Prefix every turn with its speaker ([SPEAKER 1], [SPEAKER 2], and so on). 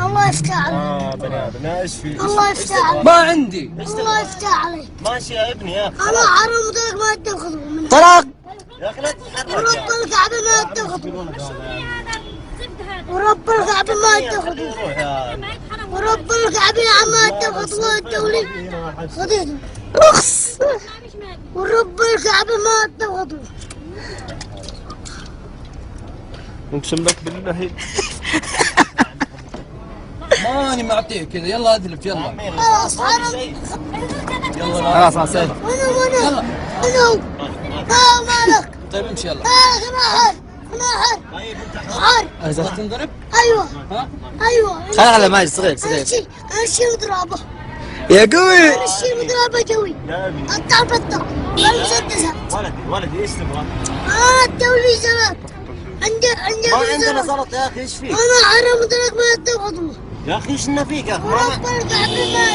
[SPEAKER 1] الله يفتح عليك.
[SPEAKER 2] بني ادم ايش في؟
[SPEAKER 1] الله يفتح عليك.
[SPEAKER 3] ما عندي.
[SPEAKER 1] الله يفتح عليك.
[SPEAKER 2] ماشي يا ابني يا اخي.
[SPEAKER 1] انا حرمت لك ما تاخذه مني.
[SPEAKER 3] طلاق.
[SPEAKER 2] يا اخي لا تتحرك.
[SPEAKER 1] ورب الكعبة ما تاخذه. ورب الكعبة ما تاخذه. ورب الكعبة ما تاخذه الدولي. خذيته.
[SPEAKER 3] رخص.
[SPEAKER 1] ورب الكعبة ما تاخذه.
[SPEAKER 2] اقسم لك بالله.
[SPEAKER 3] ماني معطيه كذا، يلا ادلف يلا.
[SPEAKER 1] خلاص حرمت.
[SPEAKER 3] يلا خلاص سهل.
[SPEAKER 1] يلا. انا ها مالك.
[SPEAKER 3] طيب امشي يلا.
[SPEAKER 1] انا حر. حر.
[SPEAKER 3] عايز تنضرب؟
[SPEAKER 1] ايوه.
[SPEAKER 3] ها؟
[SPEAKER 1] ايوه.
[SPEAKER 3] خلينا على ماجد صغير.
[SPEAKER 1] انا شيل مضربه.
[SPEAKER 3] يا قوي.
[SPEAKER 1] انا شيل مضربه جوي. قطع بطع. المسدسه.
[SPEAKER 2] ولدي ايش تبغى؟
[SPEAKER 1] الدولي زلط. عندي
[SPEAKER 2] ما عندنا زلط يا اخي ايش فيك؟
[SPEAKER 1] انا حرمت لك ما تاخذه.
[SPEAKER 2] يا اخي ايش فيك يا اخي؟
[SPEAKER 1] ورب الكعبة ما